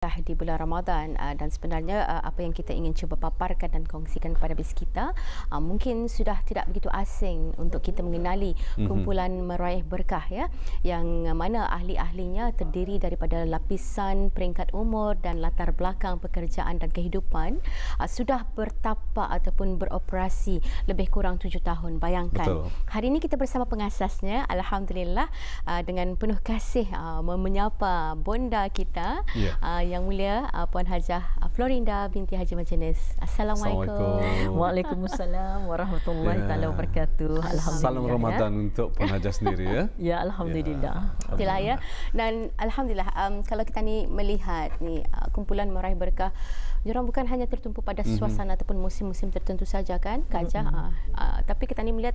Di bulan Ramadan dan sebenarnya apa yang kita ingin cuba paparkan dan kongsikan kepada bis kita mungkin sudah tidak begitu asing untuk kita mengenali kumpulan meraih berkah ya, yang mana ahli-ahlinya terdiri daripada lapisan peringkat umur dan latar belakang pekerjaan dan kehidupan sudah bertapak ataupun beroperasi lebih kurang 7 tahun. Bayangkan. Betul. Hari ini kita bersama pengasasnya, alhamdulillah, dengan penuh kasih menyapa bonda kita, yang mulia Puan Hajah Florinda binti Haji Majenis. Assalamualaikum. Waalaikumsalam warahmatullahi taala wabarakatuh. Alhamdulillah. Salam Ramadan untuk Puan Hajah sendiri ya. Ya, alhamdulillah. Itulah ya. Dan alhamdulillah kalau kita ni melihat ni kumpulan meraih berkah, diorang bukan hanya tertumpu pada suasana ataupun musim-musim tertentu saja kan, Kak Hajah. Tapi kita ni melihat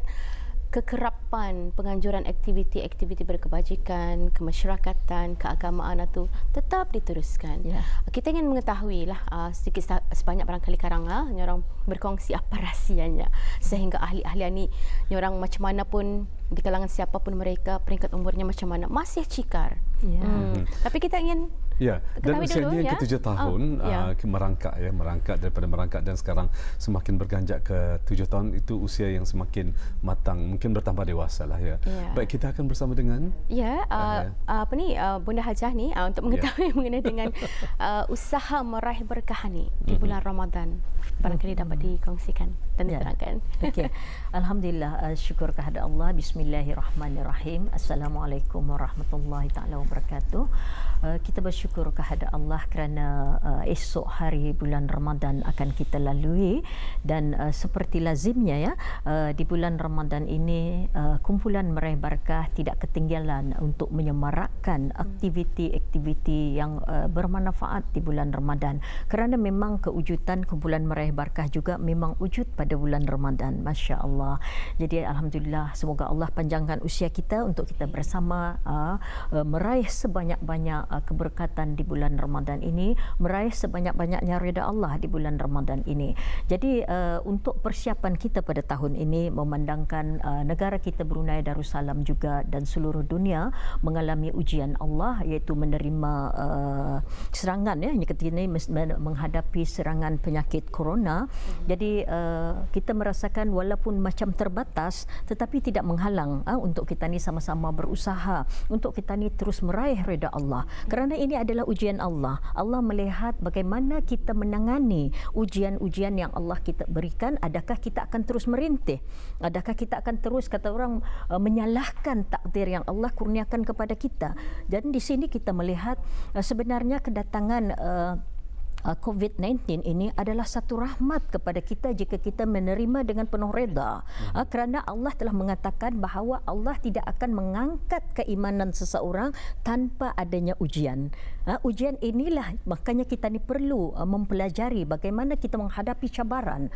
kekerapan penganjuran aktiviti-aktiviti berkebajikan, kemasyarakatan, keagamaan itu tetap diteruskan. Kita ingin mengetahui lah sedikit sebanyak barangkali karang orang berkongsi apa rahsianya sehingga ahli-ahli ni orang macam mana pun di kalangan siapapun mereka, peringkat umurnya macam mana, masih cikar. Tapi kita ingin dan usianya yang ke-7 tahun merangkak daripada merangkak dan sekarang semakin berganjak ke 7 tahun, itu usia yang semakin matang, mungkin bertambah dewasa lah ya. Baik, kita akan bersama dengan Bunda Hajah ni untuk mengetahui mengenai dengan usaha meraih berkah ni di bulan Ramadan. Barangkali dapat dikongsikan dan diterangkan. Okey. Alhamdulillah, syukur kehadrat Allah. Bismillahirrahmanirrahim. Assalamualaikum warahmatullahi taala wabarakatuh. Kita bersyukur kehadrat Allah kerana esok hari bulan Ramadan akan kita lalui, dan seperti lazimnya di bulan Ramadan ini kumpulan meraih berkah tidak ketinggalan untuk menyemarakkan aktiviti-aktiviti yang bermanfaat di bulan Ramadan, kerana memang kewujudan kumpulan meraih berkah juga memang wujud pada bulan Ramadan. Masya Allah. Jadi alhamdulillah, semoga Allah panjangkan usia kita untuk kita bersama meraih sebanyak-banyak keberkatan di bulan Ramadan ini, meraih sebanyak-banyaknya reda Allah di bulan Ramadan ini. Jadi untuk persiapan kita pada tahun ini, memandangkan negara kita Brunei Darussalam juga dan seluruh dunia mengalami ujian Allah, iaitu menerima serangan ketika ini menghadapi serangan penyakit corona. Jadi kita merasakan walaupun macam terbatas tetapi tidak menghalang untuk kita ni sama-sama berusaha untuk kita ni terus meraih redha Allah, kerana ini adalah ujian Allah. Allah melihat bagaimana kita menangani ujian-ujian yang Allah kita berikan. Adakah kita akan terus merintih? Adakah kita akan terus, kata orang, menyalahkan takdir yang Allah kurniakan kepada kita? Dan di sini kita melihat sebenarnya kedatangan COVID-19 ini adalah satu rahmat kepada kita jika kita menerima dengan penuh reda, kerana Allah telah mengatakan bahawa Allah tidak akan mengangkat keimanan seseorang tanpa adanya ujian. Ujian inilah makanya kita ni perlu mempelajari bagaimana kita menghadapi cabaran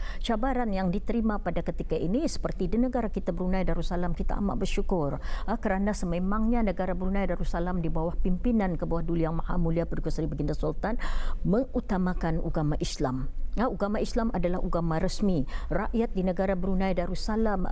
yang diterima pada ketika ini. Seperti di negara kita Brunei Darussalam, kita amat bersyukur kerana sememangnya negara Brunei Darussalam di bawah pimpinan ke bawah Duli Yang Maha Mulia Paduka Seri Baginda Sultan mengutamakan agama Islam. Agama Islam adalah agama resmi. Rakyat di negara Brunei Darussalam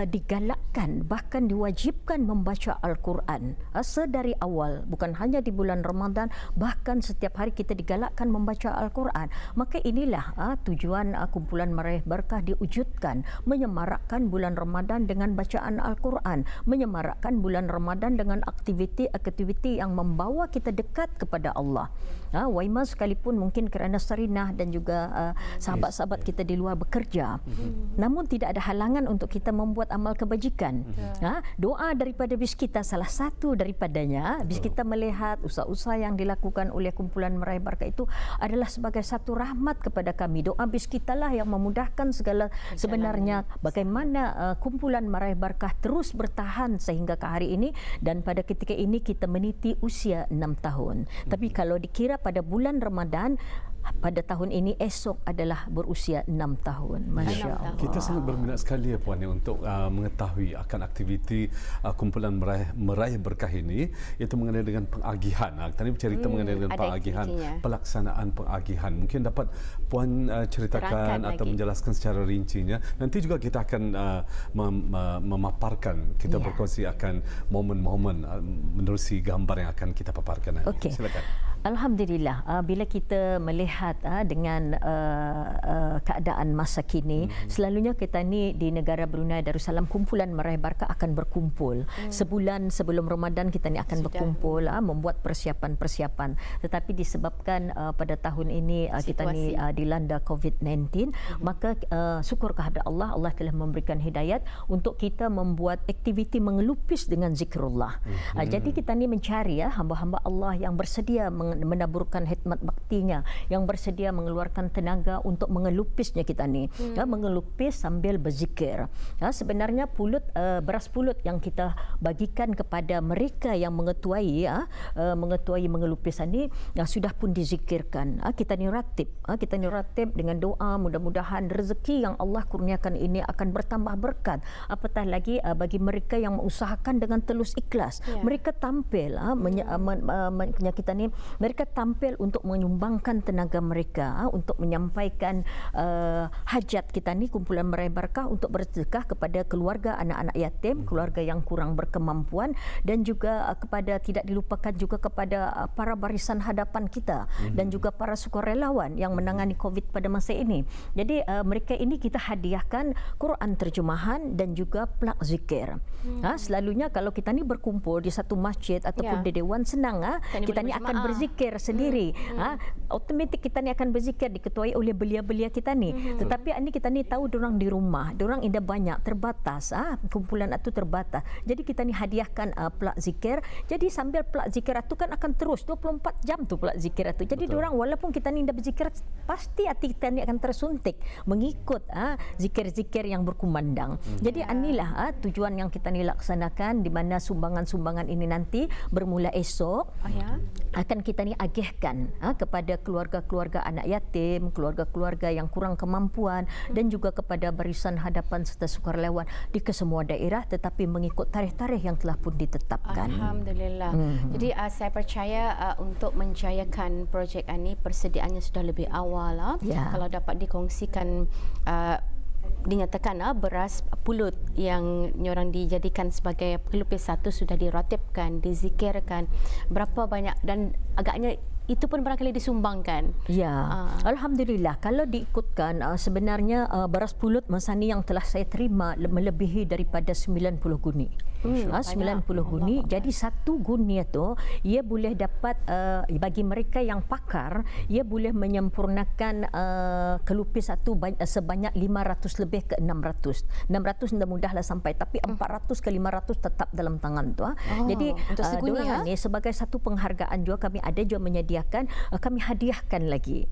digalakkan, bahkan diwajibkan membaca Al-Quran sedari awal, bukan hanya di bulan Ramadan, bahkan setiap hari kita digalakkan membaca Al-Quran. Maka inilah tujuan kumpulan meraih berkah diwujudkan, menyemarakkan bulan Ramadan dengan bacaan Al-Quran, menyemarakkan bulan Ramadan dengan aktiviti-aktiviti yang membawa kita dekat kepada Allah. Waimah sekalipun mungkin kerana Sarinah dan juga sahabat-sahabat kita di luar bekerja, namun tidak ada halangan untuk kita membuat amal kebajikan. Doa daripada bis kita, salah satu daripadanya, bis kita melihat usaha-usaha yang dilakukan oleh kumpulan meraih berkah itu adalah sebagai satu rahmat kepada kami. Doa bis kita lah yang memudahkan segala, sebenarnya bagaimana kumpulan meraih berkah terus bertahan sehingga ke hari ini, dan pada ketika ini kita meniti usia 6 tahun. Tapi kalau dikira pada bulan Ramadan, pada tahun ini esok adalah berusia 6 tahun. Masya Allah. Kita sangat berminat sekali ya Puan untuk mengetahui akan aktiviti kumpulan meraih berkah ini, iaitu mengenai dengan pengagihan. Tadi bercerita mengenai dengan pengagihan, pelaksanaan pengagihan. Mungkin dapat Puan ceritakan atau menjelaskan secara rincinya. Nanti juga kita akan memaparkan, kita berkongsi akan momen-momen menerusi gambar yang akan kita paparkan. Okey. Silakan. Alhamdulillah, bila kita melihat dengan keadaan masa kini, selalunya kita ni di negara Brunei Darussalam, kumpulan meraih barakah akan berkumpul. Sebulan sebelum Ramadan kita ni akan berkumpul, membuat persiapan-persiapan. Tetapi disebabkan pada tahun ini kita ni dilanda COVID-19, maka syukur kepada Allah, Allah telah memberikan hidayat untuk kita membuat aktiviti mengelupis dengan zikrullah. Jadi kita ni mencari hamba-hamba Allah yang bersedia menaburkan hikmat baktinya, yang bersedia mengeluarkan tenaga untuk mengelupisnya kita ni, mengelupis sambil berzikir. Sebenarnya beras pulut yang kita bagikan kepada mereka yang mengetuai mengelupisan ni sudah pun dizikirkan. Kita ni ratib dengan doa, mudah-mudahan rezeki yang Allah kurniakan ini akan bertambah berkat. Apatah lagi bagi mereka yang mengusahakan dengan tulus ikhlas, mereka tampil kita ni, mereka tampil untuk menyumbangkan tenaga mereka untuk menyampaikan hajat kita ni, kumpulan meraih barakah, untuk bersedekah kepada keluarga anak-anak yatim, keluarga yang kurang berkemampuan, dan juga tidak dilupakan juga kepada para barisan hadapan kita dan juga para sukarelawan yang menangani COVID pada masa ini. Jadi mereka ini kita hadiahkan Quran terjemahan dan juga plak zikir. Selalunya kalau kita ni berkumpul di satu masjid ataupun di dewan, senang kita ni akan berzikir sendiri. Automatik kita ni akan berzikir, diketuai oleh belia-belia kita ni. Tetapi ini kita ni tahu dorang di rumah, dorang indah banyak, terbatas, kumpulan itu terbatas. Jadi kita ni hadiahkan plak zikir. Jadi sambil plak zikir itu kan akan terus 24 jam tu plak zikir itu. Jadi dorang walaupun kita ni indah berzikir, pasti hati kita ni akan tersuntik mengikut zikir-zikir yang berkumandang. Jadi inilah tujuan yang kita ni laksanakan, di mana sumbangan-sumbangan ini nanti bermula esok akan kita ni agihkan kepada keluarga-keluarga anak yatim, keluarga-keluarga yang kurang kemampuan, dan juga kepada barisan hadapan serta sukarelawan di kesemua daerah, tetapi mengikut tarikh-tarikh yang telah pun ditetapkan. Alhamdulillah. Jadi saya percaya untuk menjayakan projek ini, persediaannya sudah lebih awal. Kalau dapat dikongsikan, dinyatakan beras pulut yang nyorang dijadikan sebagai pelupis satu sudah diratibkan, dizikirkan berapa banyak, dan agaknya itu pun barangkali disumbangkan. Alhamdulillah. Kalau diikutkan, sebenarnya beras pulut masa ni yang telah saya terima melebihi daripada 90 guni. 90 guni. Jadi satu guni itu ia boleh dapat, bagi mereka yang pakar, ia boleh menyempurnakan kelupis satu sebanyak 500 lebih ke 600. 600 mudahlah sampai, tapi 400 ke 500 tetap dalam tangan tu. Jadi dorangan ni sebagai satu penghargaan juga, kami ada juga menyediakan, kami hadiahkan lagi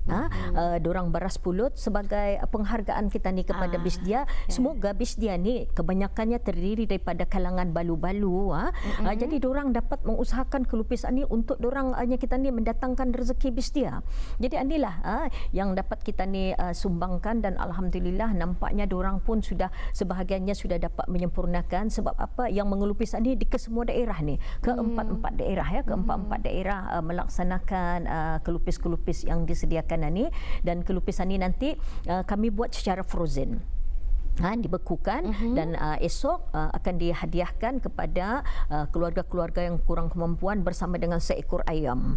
dorang beras pulut sebagai penghargaan kita ni kepada Bisdia. Semoga Bisdia ni kebanyakannya terdiri daripada kalangan balu-balu. Jadi dorang dapat mengusahakan kelupisan ni untuk dorang kita ni mendatangkan rezeki Bisdia. Jadi inilah yang dapat kita ni sumbangkan, dan alhamdulillah nampaknya dorang pun sudah sebahagiannya sudah dapat menyempurnakan. Sebab apa? Yang mengelupisan ni di kesemua daerah ni, keempat-empat daerah keempat-empat daerah melaksanakan kelupis-kelupis yang disediakan ini, dan kelupisan ini nanti kami buat secara frozen. Dibekukan dan esok akan dihadiahkan kepada keluarga-keluarga yang kurang kemampuan bersama dengan seekor ayam.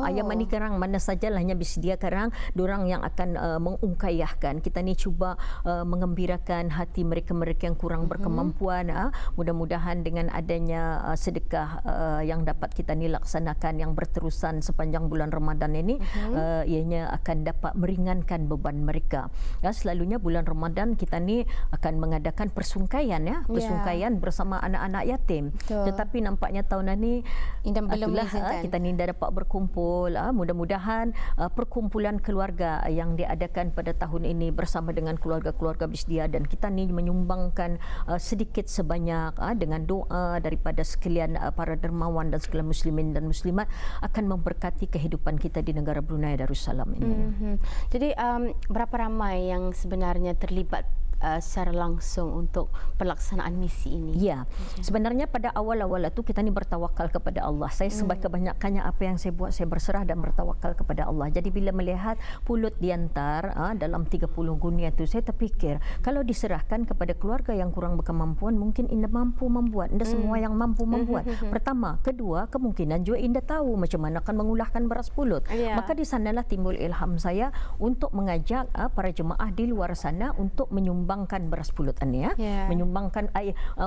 Ayam ini kerang mana sajalah hanya bersedia kerang, dorang yang akan mengungkayahkan. Kita ni cuba mengembirakan hati mereka-mereka yang kurang berkemampuan. Mudah-mudahan dengan adanya sedekah yang dapat kita ni laksanakan yang berterusan sepanjang bulan Ramadan ini, ianya akan dapat meringankan beban mereka. Selalunya bulan Ramadan kita ni akan mengadakan persungkaian persungkaian bersama anak-anak yatim. Tetapi nampaknya tahun ini kita ni dah dapat berkumpul. Mudah-mudahan perkumpulan keluarga yang diadakan pada tahun ini bersama dengan keluarga-keluarga Bisdia, dan kita ni menyumbangkan sedikit sebanyak dengan doa daripada sekalian para dermawan dan sekalian muslimin dan muslimat, akan memberkati kehidupan kita di negara Brunei Darussalam ini. Jadi berapa ramai yang sebenarnya terlibat secara langsung untuk pelaksanaan misi ini? Ya, sebenarnya pada awal-awal itu kita ni bertawakal kepada Allah. Saya kebanyakannya apa yang saya buat, saya berserah dan bertawakal kepada Allah. Jadi bila melihat pulut diantar dalam 30 gunia itu, saya terfikir kalau diserahkan kepada keluarga yang kurang berkemampuan, mungkin Indah mampu membuat. Indah semua yang mampu membuat. Pertama, kedua, kemungkinan juga Indah tahu macam mana akan mengulahkan beras pulut. Maka di sanalah timbul ilham saya untuk mengajak para jemaah di luar sana untuk menyumbangkan beras pulut ini, menyumbangkan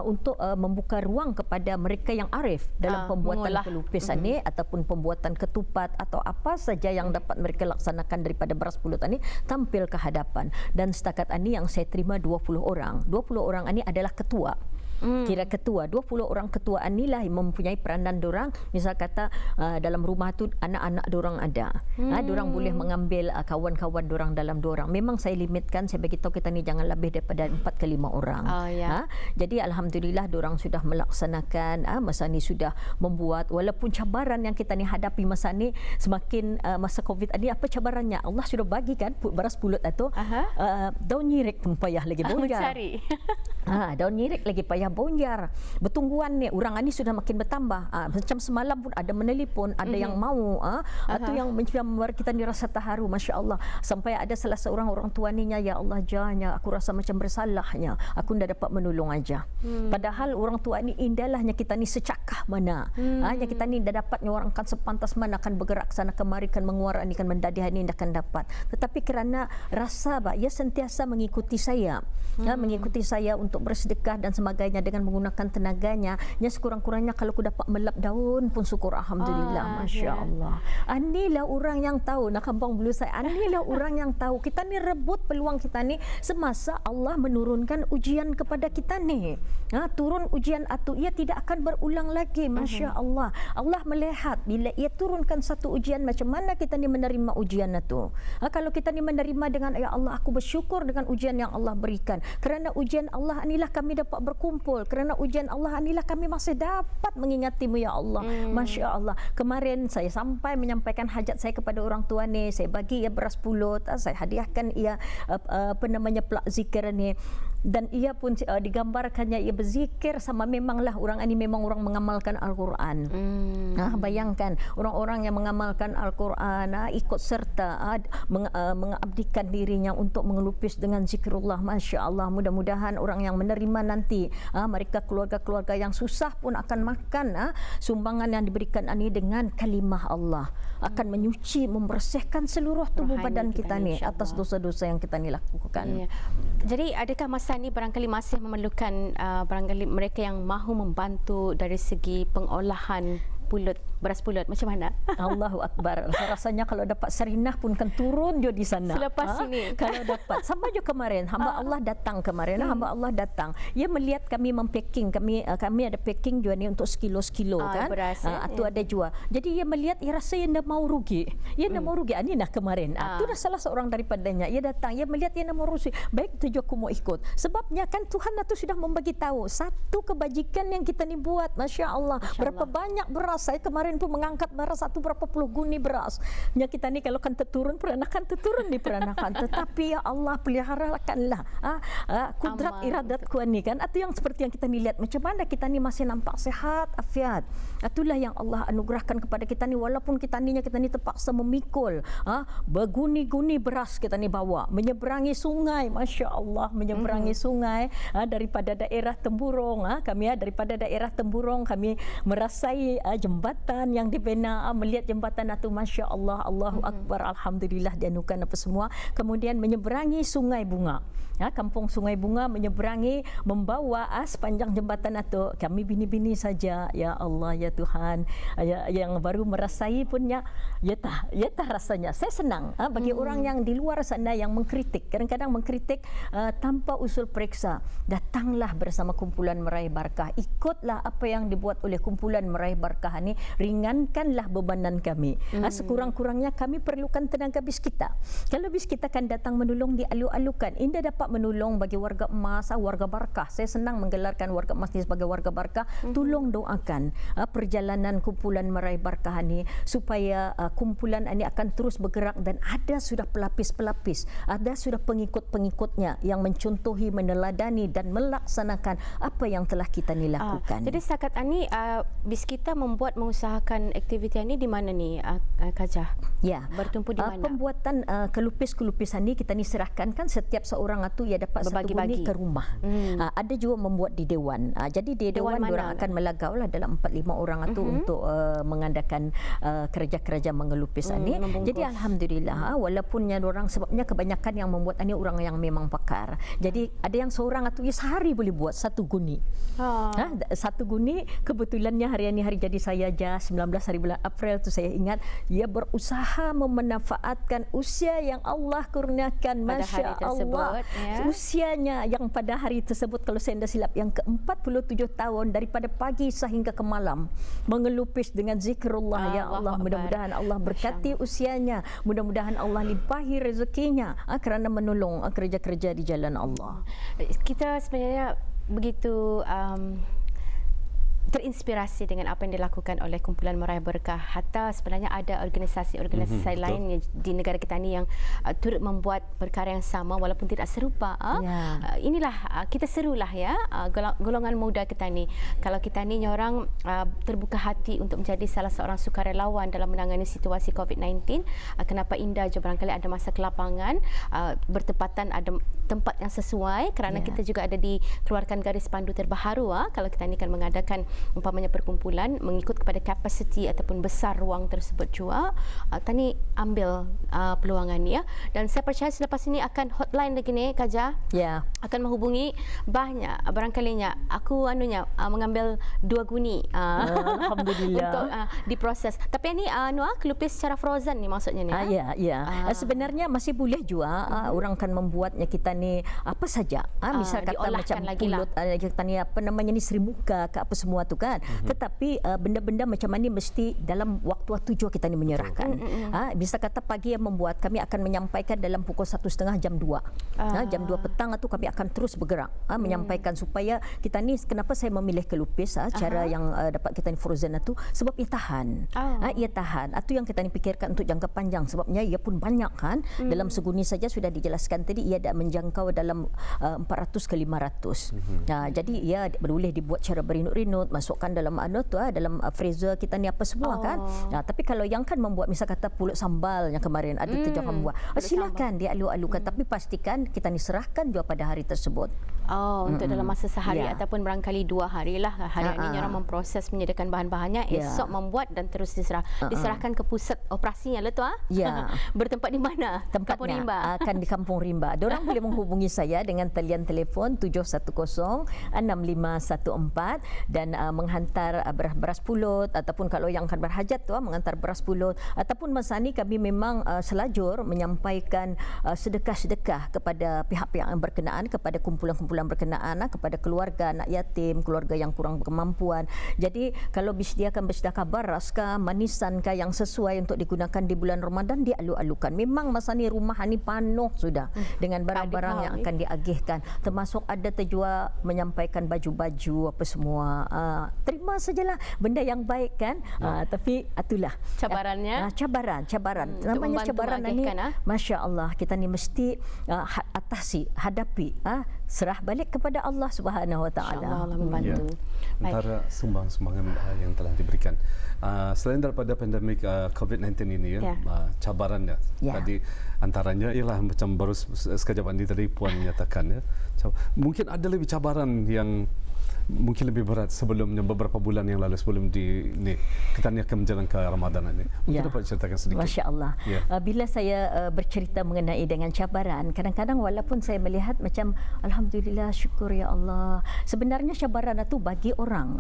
untuk membuka ruang kepada mereka yang arif dalam pembuatan pelupisan ini ataupun pembuatan ketupat atau apa saja yang dapat mereka laksanakan daripada beras pulut ini tampil ke hadapan. Dan setakat ini yang saya terima 20 orang. 20 orang ini adalah ketua. Kira ketua, 20 orang ketua inilah yang mempunyai peranan dorang. Misal kata dalam rumah tu anak-anak dorang ada. Dorang boleh mengambil kawan-kawan dorang dalam dorang. Memang saya limitkan, saya bagi tahu kita ni jangan lebih daripada 4 ke 5 orang. Jadi alhamdulillah dorang sudah melaksanakan, masa ni sudah membuat, walaupun cabaran yang kita ni hadapi masa ni semakin masa Covid ni, apa cabarannya? Allah sudah bagi kan beras pulut itu. Daun nyirik pun payah lagi bonjar. Mencari. Daun nyirik lagi payah bonjar. Bertungguan ni orang ini sudah makin bertambah. Macam semalam pun ada menelpon, ada yang mau atau yang membuat kita ni rasa terharu, masya-Allah. Sampai ada salah seorang orang tua ni, ya Allah janya aku rasa macam bersalahnya. Aku dah dapat menolong aja. Padahal orang tua ni indahnya kita ni secakah mana. Yang kita ni dah dapat nyuarakan sepantas mana akan bergerak sana kemari kan menguara ni kan mendadihan ni akan dapat. Tetapi kerana rasa ia sentiasa mengikuti saya. Mengikuti saya untuk bersedekah dan sebagainya dengan menggunakan tenaganya. Sekurang-kurangnya kalau aku dapat melap daun pun syukur alhamdulillah, masya-Allah. Inilah orang yang tahu, nak kampung bulu saya. Inilah orang yang tahu. Kita ni rebut peluang kita ni semasa Allah menurunkan ujian kepada kita ni. Turun ujian itu ia tidak akan berulang lagi, masya-Allah. Allah melihat bila ia turunkan satu ujian, macam mana kita ni menerima ujian itu. Kalau kita ni menerima dengan ya Allah aku bersyukur dengan ujian yang Allah berikan. Kerana ujian Allah inilah kami dapat berkumpul. Kerana ujian Allah inilah kami masih dapat mengingatimu ya Allah. Masya Allah. Kemarin saya sampai menyampaikan hajat saya kepada orang tua ni. Saya bagi ia beras pulut. Saya hadiahkan ia pelak zikir ni. Dan ia pun digambarkannya ia berzikir sama memanglah orang ini memang orang mengamalkan Al-Quran. Bayangkan orang-orang yang mengamalkan Al-Quran ikut serta mengabdikan dirinya untuk mengelupis dengan zikrullah. Masya Allah, mudah-mudahan orang yang menerima nanti mereka keluarga-keluarga yang susah pun akan makan sumbangan yang diberikan ini dengan kalimah Allah akan menyuci, membersihkan seluruh tubuh badan kita ni atas dosa-dosa yang kita ni lakukan. Jadi adakah masa ni barangkali masih memerlukan barangkali mereka yang mahu membantu dari segi pengolahan beras pulut, macam mana? Allahu Akbar. Rasanya kalau dapat Sarinah pun kan turun dia di sana. Selepas ini. Kalau dapat. Sama juga kemarin. Hamba Allah datang kemarin. Hamba Allah datang. Ia melihat kami mempacking. Kami ada packing juga ni untuk sekilo-sekilo kan. Beras, itu ada jual. Jadi ia melihat, ia rasa ia tidak mau rugi. Ia tidak mau rugi. Ini kemarin. Itu dah salah seorang daripadanya. Ia datang. Ia melihat ia tidak mau rugi. Baik, tujuh aku mau ikut. Sebabnya kan Tuhan itu sudah membagi tahu satu kebajikan yang kita ni buat. Masya Allah. Berapa banyak beras. Saya kemarin pun mengangkat beras berapa puluh guni beras. Kita ni kalau kan terturun peranakan terturun di peranakan. Tetapi ya Allah peliharakanlah kudrat iradatku ni kan. Itu yang seperti yang kita ni lihat. Macam mana kita ni masih nampak sehat, afiat. Itulah yang Allah anugerahkan kepada kita ni. Walaupun kita ni terpaksa memikul berguni-guni beras kita ni bawa. Menyeberangi sungai. Masya Allah. Menyeberangi sungai daripada daerah Temburong. Kami daripada daerah Temburong kami merasai jembatan yang dibina, melihat jembatan itu, Masya Allah, Allahu Akbar, Alhamdulillah dianukan apa semua. Kemudian menyeberangi Sungai Bunga, kampung Sungai Bunga, menyeberangi, membawa sepanjang jembatan itu. Kami bini-bini saja, ya Allah, ya Tuhan, yang baru merasai punya, ya tah rasanya. Saya senang bagi orang yang di luar sana yang mengkritik, kadang-kadang mengkritik tanpa usul periksa. datanglah bersama kumpulan Meraih Barakah, ikutlah apa yang dibuat oleh kumpulan Meraih Barakah ini, ringankanlah bebanan kami. Sekurang-kurangnya kami perlukan tenaga bis kita. Kalau bis kita kan datang menolong, dialu-alukan, Indah dapat menolong bagi warga emas, warga Barakah. Saya senang menggelarkan warga emas ini sebagai warga Barakah. Tolong doakan perjalanan kumpulan Meraih Barakah ini supaya kumpulan ini akan terus bergerak, dan ada sudah pelapis-pelapis, ada sudah pengikut-pengikutnya yang mencontohi, meneladani dan melaksanakan apa yang telah kita ni lakukan. Jadi setakat ini bis kita mengusahakan aktiviti ini di mana ni Kajah? Ya, bertumpu di mana? Pembuatan kelupis-kelupisan ni kita ni serahkan kan setiap seorang itu ia dapat satu guni ke rumah. Ada juga membuat di dewan. Jadi di dewan orang akan melagau lah dalam 4-5 orang itu untuk mengadakan kerja-kerja mengelupis ini. Jadi alhamdulillah walaupun orang sebabnya kebanyakan yang membuat ini orang yang memang pakar. Jadi ada yang seorang itu sehari boleh buat satu guni. Satu guni kebetulannya hari ini hari jadi saya aja 19 hari bulan April tu saya ingat ia berusaha memanfaatkan usia yang Allah kurniakan, Masya Allah. Usianya yang pada hari tersebut kalau saya tidak silap yang ke-47 tahun, daripada pagi sehingga ke malam mengelupis dengan zikrullah. Ya Allah, mudah-mudahan Allah berkati usianya, mudah-mudahan Allah limpahi rezekinya kerana menolong kerja-kerja di jalan Allah. Kita sebenarnya begitu terinspirasi dengan apa yang dilakukan oleh kumpulan Meraih Barakah. Hatta sebenarnya ada organisasi-organisasi lain di negara kita ni yang turut membuat perkara yang sama walaupun tidak serupa. Inilah kita serulah ya golongan muda kita ni. Kalau kita ni orang terbuka hati untuk menjadi salah seorang sukarelawan dalam menangani situasi COVID-19, kenapa Indah je barangkali ada masa ke lapangan, bertepatan ada tempat yang sesuai kerana kita juga ada dikeluarkan garis pandu terbaharu kalau kita ni kan mengadakan umpamanya perkumpulan mengikut kepada kapasiti ataupun besar ruang tersebut juga. Tani ambil peluangan ni ya, dan saya percaya selepas ini akan hotline lagi ni Kajah. Akan menghubungi banyak barangkalinya aku mengambil 2 guni alhamdulillah untuk diproses. Tapi ini kelupis secara frozen ni maksudnya ni. Sebenarnya masih boleh juga orang kan membuatnya kita ni apa saja. Misal kata macam pulut kita ni apa namanya ni serimuka ke apa semua tu kan. Tetapi benda-benda macam ni mesti dalam waktu-waktu juga kita ni menyerahkan. Bisa kata pagi yang membuat kami akan menyampaikan dalam pukul 1:30 jam 2. Jam 2 petang tu kami akan terus bergerak menyampaikan supaya kita ni kenapa saya memilih kelupis cara yang dapat kita ni frozen tu sebab ia tahan. Ia tahan. Itu yang kita ni fikirkan untuk jangka panjang sebabnya ia pun banyak kan. Dalam seguni saja sudah dijelaskan tadi ia dah menjangkau dalam 400 ke 500. Jadi ia boleh dibuat cara berinut-rinut, masukkan dalam dalam freezer kita ni apa semua kan. Tapi kalau yang kan membuat misal kata pulut sambal yang kemarin ada terjadi membuat, silakan dia alu-alukan tapi pastikan kita ni serahkan juga pada hari tersebut. Untuk dalam masa sehari ataupun barangkali 2 hari lah. Hari ini orang memproses menyediakan bahan-bahannya, esok membuat dan terus diserahkan ke pusat operasinya lah tu. Bertempat di mana? Tempatnya Kampung Rimba. Akan di Kampung Rimba. Diorang boleh menghubungi saya dengan talian telefon 710-6514 dan menghantar beras pulut ataupun kalau yang akan berhajat tu mengantar beras pulut ataupun masa ni kami memang selajur menyampaikan sedekah-sedekah kepada pihak-pihak yang berkenaan, kepada kumpulan-kumpulan berkenaan, kepada keluarga anak yatim, keluarga yang kurang berkemampuan. Jadi kalau disediakan bersedekah baras kah, manisan kah yang sesuai untuk digunakan di bulan Ramadan dialu-alukan. Memang masa ni rumah ni penuh sudah dengan barang-barang yang akan diagihkan, termasuk ada terjual menyampaikan baju-baju apa semua. Terima sajalah benda yang baik kan. Tapi itulah cabarannya. Cabaran. Namanya cabaran ni masya-Allah kita ni mesti atasi, hadapi, serah balik kepada Allah Subhanahu Wa Taala. Allah membantu. Antara sumbangan yang telah diberikan selain daripada pandemik COVID-19 ini cabarannya tadi antaranya ialah macam baru sekejap ini tadi Puan menyatakan mungkin ada lebih cabaran yang mungkin lebih berat sebelumnya beberapa bulan yang lalu sebelum kita ni akan menjalankan ke Ramadan ini. Mungkin dapat ceritakan sedikit. Masya-Allah. Bila saya bercerita mengenai dengan cabaran, kadang-kadang walaupun saya melihat macam alhamdulillah syukur ya Allah. Sebenarnya cabaran itu bagi orang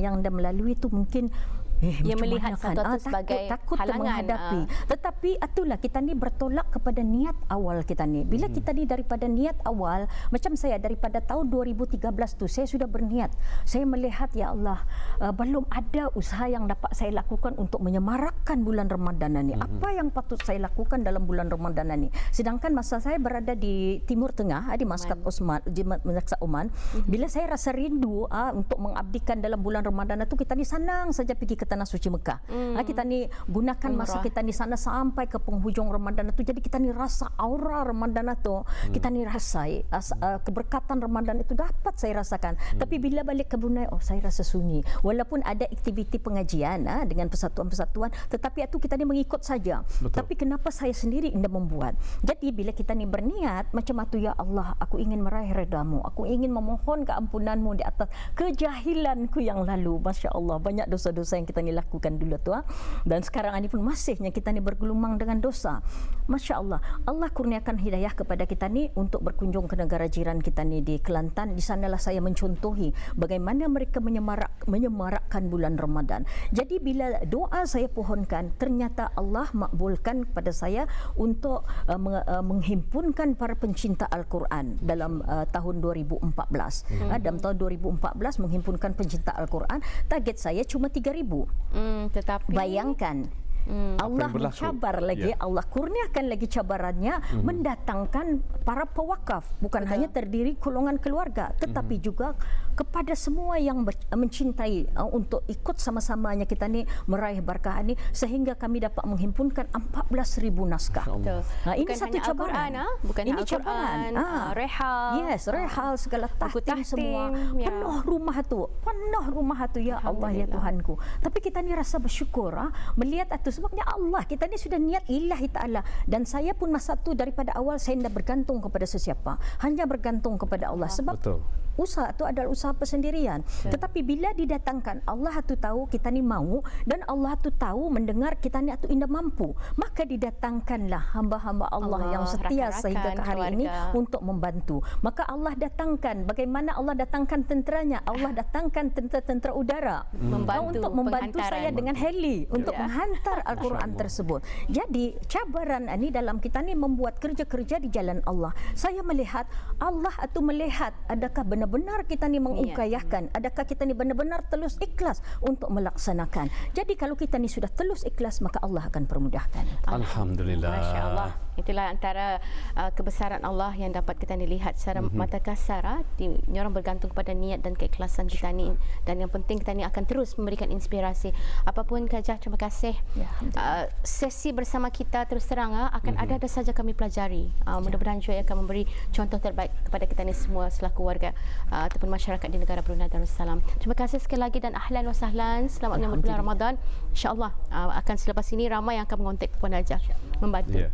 yang dah melalui itu mungkin Dia macam melihat mana kan? sesuatu sebagai takut halangan. menghadapi. Tetapi itulah kita ni bertolak kepada niat awal kita ni. Bila kita ni daripada niat awal, macam saya daripada tahun 2013 tu saya sudah berniat. Saya melihat ya Allah, belum ada usaha yang dapat saya lakukan untuk menyemarakkan bulan Ramadan ini. Apa yang patut saya lakukan dalam bulan Ramadan ini? Sedangkan masa saya berada di Timur Tengah, di Maskat Oman, bila saya rasa rindu untuk mengabdikan dalam bulan Ramadan itu, kita ni senang saja pergi ke tanah suci Mekah. Kita ni gunakan masa kita di sana sampai ke penghujung Ramadan itu. Jadi kita ni rasa aura Ramadan itu, kita ni rasa keberkatan Ramadan itu dapat saya rasakan. Tapi bila balik ke Brunei, saya rasa sunyi. Walaupun ada aktiviti pengajian dengan persatuan-persatuan, tetapi itu kita ni mengikut saja. Betul. Tapi kenapa saya sendiri indah membuat? Jadi bila kita ni berniat macam itu, ya Allah, aku ingin meraih redamu, aku ingin memohon keampunanmu di atas kejahilanku yang lalu. Masya Allah, banyak dosa-dosa yang kita ni lakukan dulu tu, dan sekarang ini pun masihnya kita ni bergelumang dengan dosa. Masya Allah, Allah kurniakan hidayah kepada kita ni untuk berkunjung ke negara jiran kita ni di Kelantan. Di sanalah saya mencontohi bagaimana mereka menyemarakkan bulan Ramadan. Jadi bila doa saya pohonkan, ternyata Allah makbulkan kepada saya untuk menghimpunkan para pencinta Al-Quran dalam tahun 2014. Dalam tahun 2014 menghimpunkan pencinta Al-Quran. Target saya cuma 3,000. Tetapi bayangkan, Allah mencabar lagi, Allah kurniakan lagi cabarannya, mendatangkan para pewakaf, bukan hanya terdiri golongan keluarga, tetapi juga kepada semua yang mencintai untuk ikut sama-samanya kita ni meraih berkah ini, sehingga kami dapat menghimpunkan 14,000 naskah. Ini satu cabaran. Bukan ini Al-Quran, cabaran. rehal. Yes, rehal segala tahtim semua. Ya. Penuh rumah tu, ya Allah, ya Tuhanku. Tapi kita ni rasa bersyukur melihat itu. Sebabnya Allah, kita ni sudah niat lillahi ta'ala. Dan saya pun masa tu daripada awal saya tidak bergantung kepada sesiapa, hanya bergantung kepada Allah. Sebab usaha itu adalah usaha persendirian. Tetapi bila didatangkan, Allah tu tahu kita ni mau, dan Allah tu tahu mendengar kita ni tu indah mampu, maka didatangkanlah hamba-hamba Allah yang setia sehingga ke hari ini untuk membantu. Maka Allah datangkan, bagaimana Allah datangkan tenteranya, Allah datangkan tentera udara untuk membantu saya dengan heli untuk menghantar Al-Quran tersebut. Jadi cabaran ini dalam kita ni membuat kerja-kerja di jalan Allah. Saya melihat Allah itu melihat adakah benar-benar kita ni mengukayahkan, adakah kita ni benar-benar telus ikhlas untuk melaksanakan. Jadi kalau kita ni sudah telus ikhlas, maka Allah akan permudahkan. Alhamdulillah. Masya Allah. Itulah antara kebesaran Allah yang dapat kita ni lihat secara mata kasar. Orang bergantung pada niat dan keikhlasan kita ni, dan yang penting kita ni akan terus memberikan inspirasi. Apapun Kajah, terima kasih. Sesi bersama kita terus terang akan ada saja kami pelajari. Mudah-mudahan juga akan memberi contoh terbaik kepada kita ni semua selaku warga ataupun masyarakat di negara Brunei Darussalam. Terima kasih sekali lagi dan ahlan wa sahlan. Selamat menyambut bulan Ramadan. InsyaAllah akan selepas ini ramai yang akan mengontak Puan Hajah membantu.